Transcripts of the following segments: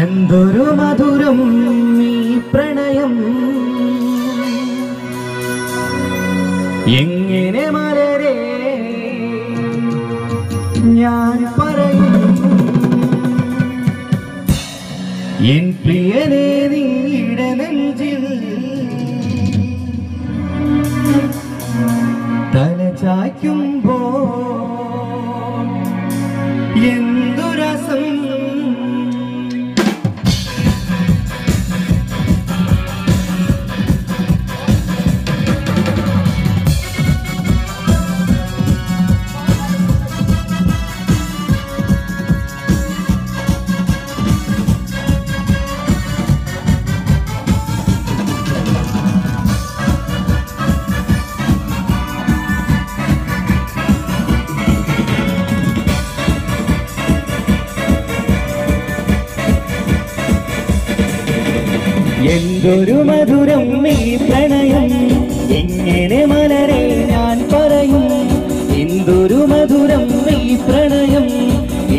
എന്തൊരു മധുരം ഈ പ്രണയം എങ്ങനെ മലരെ ഞാൻ പറയും എൻ പ്രിയനേ നീയുടെ നെഞ്ചിൽ തല ചായ്ക്കുമ്പോ എന്തു രസം എന്തൊരു മധുരം ഈ പ്രണയം എങ്ങനെ മലരെ ഞാൻ പറയും എന്തൊരു മധുരം ഈ പ്രണയം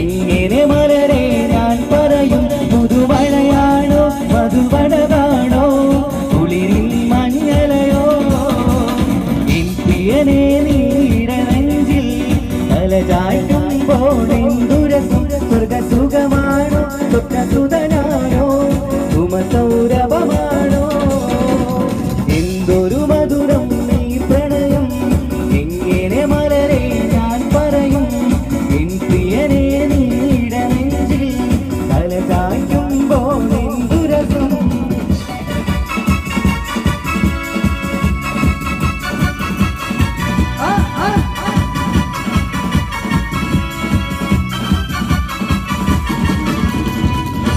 എങ്ങനെ മലരെ ഞാൻ പറയും പുതുമഴയാണോ മധുവടകാണോ കുളിരിൻ മഞ്ഞളയോ എൻ പ്രിയനേ നീയുടെ നെഞ്ചിൽ തല ചായ്ക്കുമ്പോൾ എന്തുരസം സ്വർഗസുഖമാണോ സുഖസുതനാണോ സൗരഭമാണോ എന്തൊരു മധുരം ഈ പ്രണയം എങ്ങനെ മലരെ ഞാൻ പറയും എൻ പ്രിയനേ നീയുടെ നെഞ്ചിൽ തല ചായ്ക്കുമ്പോൾ എന്തു രസം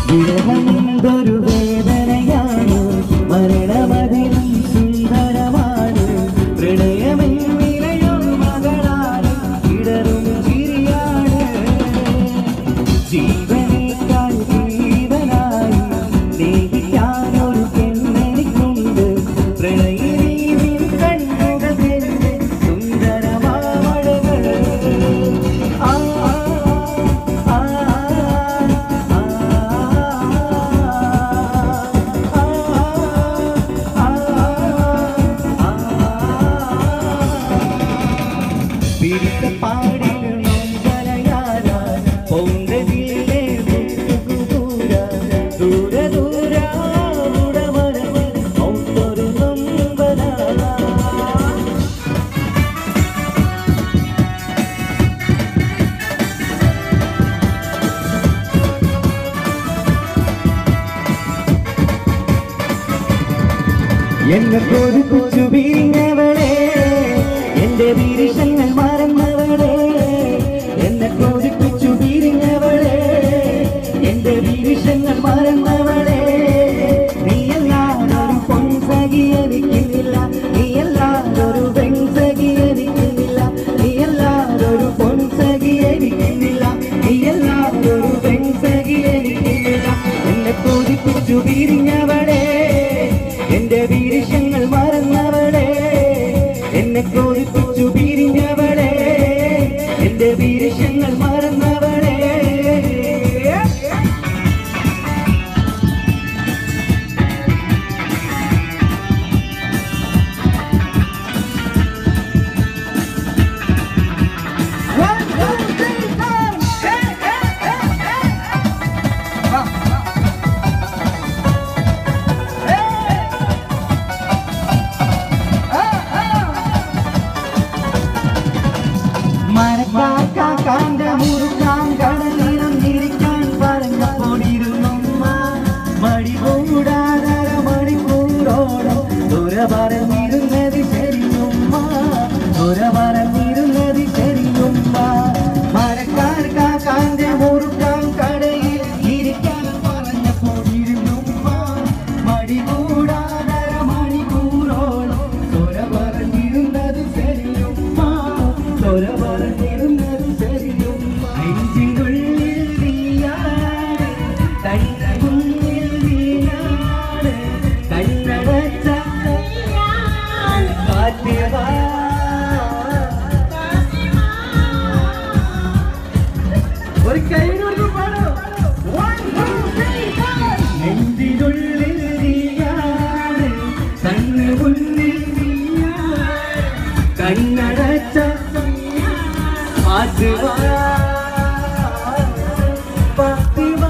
എന്തൊരു വേദനയാണ് മരണമതിലും സുന്ദരമാണ് പ്രണയമെന്നിലയോ മകളാണ് ഇടറും ചിരിയാണ് ജീവനേക്കാൾ ജീവനായി സ്നേഹിക്കാനൊരു പെണ്ണെനിക്കുണ്ട് പ്രണയിനിൻ കണ്ണുകൾ സുന്ദരമാമഴകൾ എന്നെ കൊതിപ്പിച്ചു പിരിഞ്ഞവളെ എന്റെ വിരിശങ്ങൾ മറന്നവളെ എന്നെ കൊതിപ്പിച്ചു പിരിഞ്ഞവളെ എന്റെ വിരിശങ്ങൾ മറന്നവളെ നീയല്ലാതൊരു പൊൻസഖി എനിക്കുന്നില്ല നീയല്ലാതൊരു പെൺസഖി എനിക്കുന്നില്ല നീയല്ലാതൊരു പൊൻസഖി എനിക്കുന്നില്ല നീയല്ലാതൊരു പെൺസഖി എനിക്കുന്നില്ല എന്നെ കൊതിപ്പിച്ചു പിരിഞ്ഞവളെ എന്റെ വിരിശങ്ങൾ മറന്നവളെ എന്നെ കൊതിപ്പിച്ചു പിരിഞ്ഞവളെ എന്റെ വിരിശങ്ങൾ മറന്നവളെ മരക്കാക്കാന്റെ മുറുക്കാൻ കടലിനം തിരിക്കാൻ പറഞ്ഞപ്പോടിരുന്നുമ്മ മടി കൂടാതര മണിക്കൂറോളം ദുര പറഞ്ഞിരുന്നത് ശരിയുമ്മ ദുര പറഞ്ഞിരുന്നത് ശരിയുമ്മ മരക്കാക്കാന്റെ മുറുക്കാൻ കടയിൽ ഇരിക്കാൻ പറഞ്ഞപ്പോടിരുന്നുമ്മ മടി കൂടാതര മണിക്കൂറോളം ദുര പറഞ്ഞിരുന്നത് ശരിയുമ്മ ദുര പറഞ്ഞിരുന്നത് ശരിയുമ്മ നെഞ്ചിനുള്ളിൽ നീയാണ് കണ്ണുള്ളിൽ നീയാണ് കണ്ണടച്ച ഫാത്തിമ ഒരു കൈ കൊടുത്ത് പാടോ 1 2 3 ഫാത്തിമ ഫാത്തിമ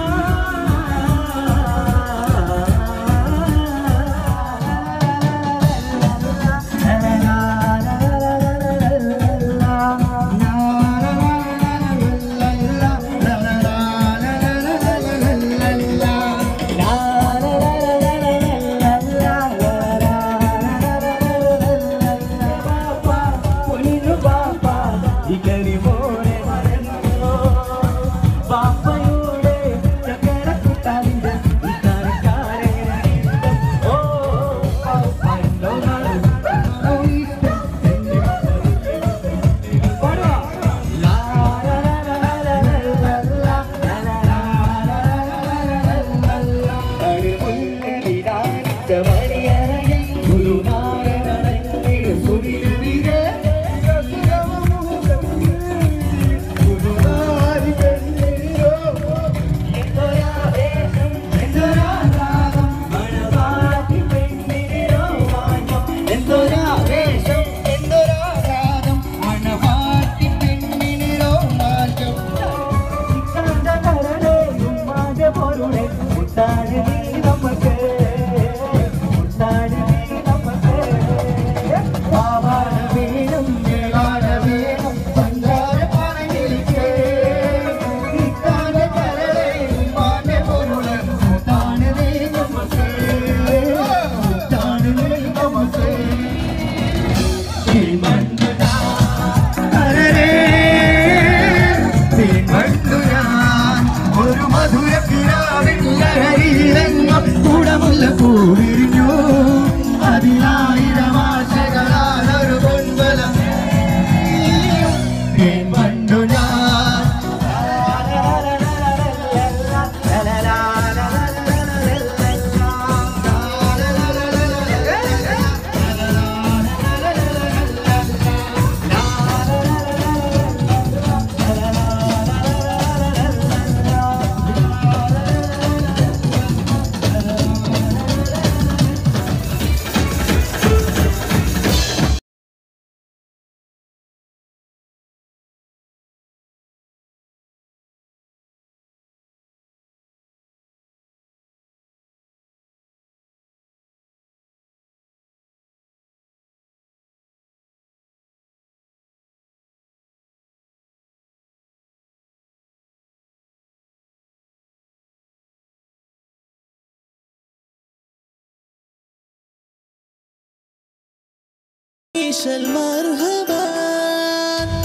المرحبا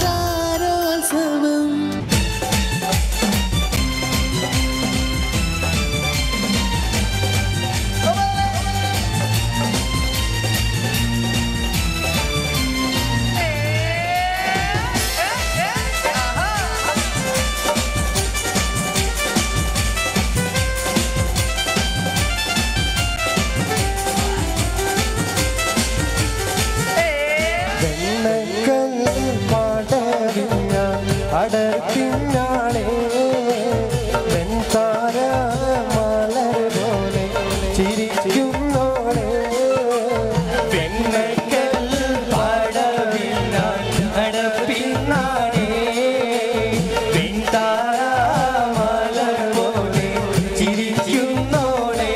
تعالوا سوا അടർത്തിനാളെ വെൺതാര മലർ പോലെ ചിരിക്കുന്നോളെ പെണ്ണക്കൽ പടവിനാൽ അടപ്പിനാളെ വെൺതാര മലർ പോലെ ചിരിക്കുന്നോളെ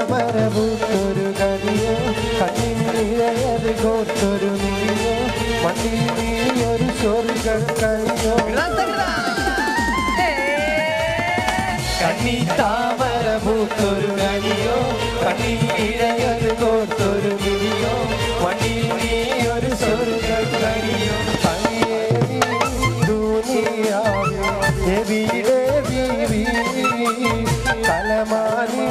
കണ്ണിത്താമരപൂത്തൊരു കണിയോ കണ്ണിനിഴയത് കോർത്തൊരു നീയോ മണ്ണിൽ നീയൊരു സ്വർഗം കണിയോ കണ്ണിത്താമരപൂത്തൊരു കണിയോ കണ്ണിനിഴയത് കോർത്തൊരു നീയോ മണ്ണിൽ നീയൊരു സ്വർഗം കണിയോ തനിയേ ദുനിയാവിൽ എവിടെ ബീവി കലമാനി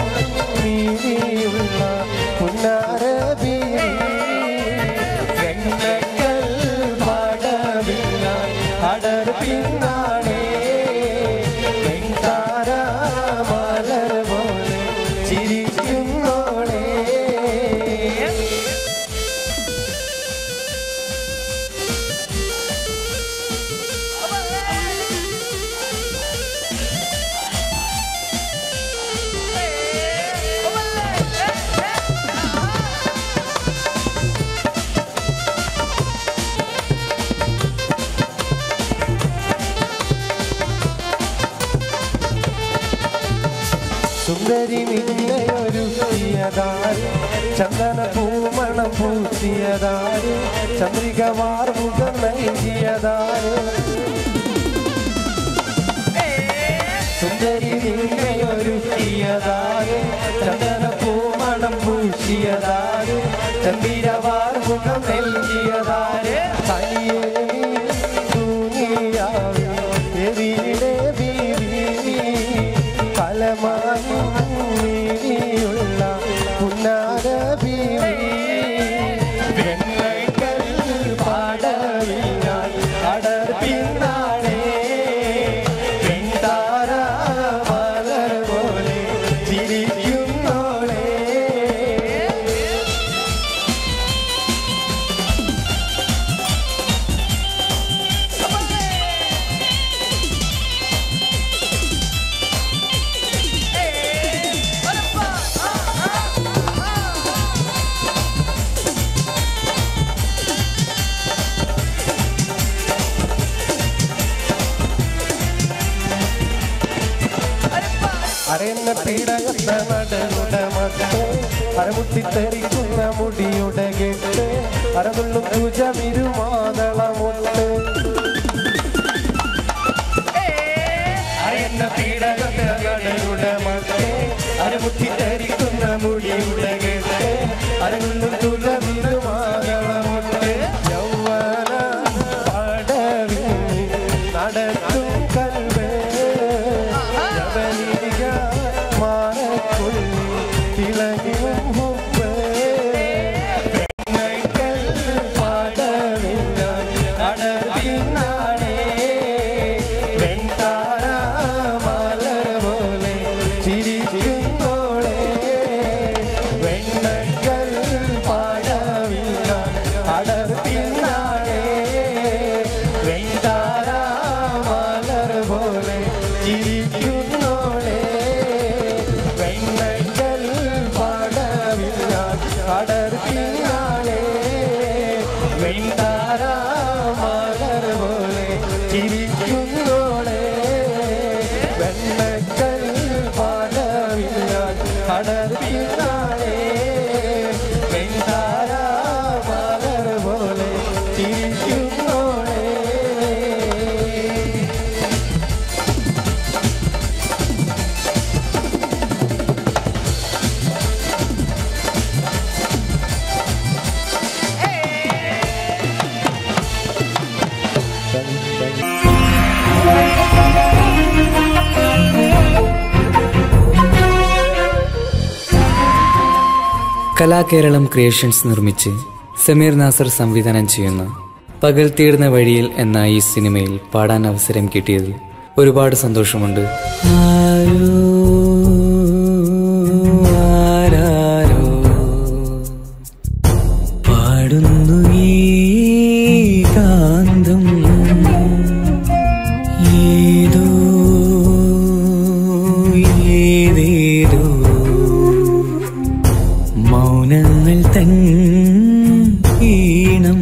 നീതിയുള്ള പുന്നാര ബീവി വെണ്ണക്കൽ പടവിനാൽ അടർപ്പിന്നാണേ സുന്ദരി നിന്നെയൊരുക്കിയതാര് ചന്ദന പൂമണം പൂത്തിയതാര് ചന്ദ്രിക വാർമുഖം നൽകിയതാര് സുന്ദരി നിന്നെയൊരുക്കിയതാര് ചന്ദന പൂമണം പൂശിയതാര് ചന്ദ്രിക വാർമുഖം നൽകിയതാര് തനിയേ ദുനിയാവിൽ എവിടെ ബീവി കലമാനിയുള്ള പുന്നാര ബീവി വെണ്ണക്കൽ പാടവിനാൽ അടർപ്പിന്നാളെ വെണ്ടാര മലർ പോലെ ചിരിക്കുന്നോളെ അരന്ന പീഡകത്ത നടയുടെ മട്ട് അരമുട്ടിത്തെറിക്കുന്ന മുടിയുടെ കെട്ട് അരകൊള്ളും തുജമിരുമാതളമുട്ട് അരന്ന പീഡകത്ത നടയുടെ മട്ട് അരമുട്ടിത്തെറിക്കുന്ന മുടിയുടെ കെട്ട് അരകൊള്ളും തുജമിരുമാതളമുട്ട് യൗവന പാടവി നടത്തും കൽവേ കലാകേരളം ക്രിയേഷൻസ് നിർമ്മിച്ച് സമീർ നാസർ സംവിധാനം ചെയ്യുന്ന പകൽ തീർന്ന വഴിയിൽ എന്ന ഈ സിനിമയിൽ പാടാൻ അവസരം കിട്ടിയതിൽ ഒരുപാട് സന്തോഷമുണ്ട്. പാടുന്നു ഈ കാന്തം ഏതോ ഏതേതോ മൗനങ്ങൾ തൻ ഈണം.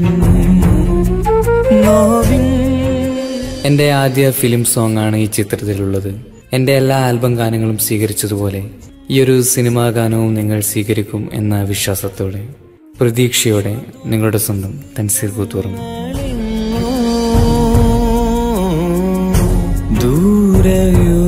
എൻ്റെ ആദ്യ ഫിലിം സോങ് ആണ് ഈ ചിത്രത്തിലുള്ളത്. എൻ്റെ എല്ലാ ആൽബം ഗാനങ്ങളും സ്വീകരിച്ചതുപോലെ ഈ ഒരു സിനിമാ ഗാനവും നിങ്ങൾ സ്വീകരിക്കും എന്ന വിശ്വാസത്തോടെ പ്രതീക്ഷയോടെ നിങ്ങളുടെ സ്വന്തം തൻസീർ കൂത്തുറങ്ങും. ദൂരയോ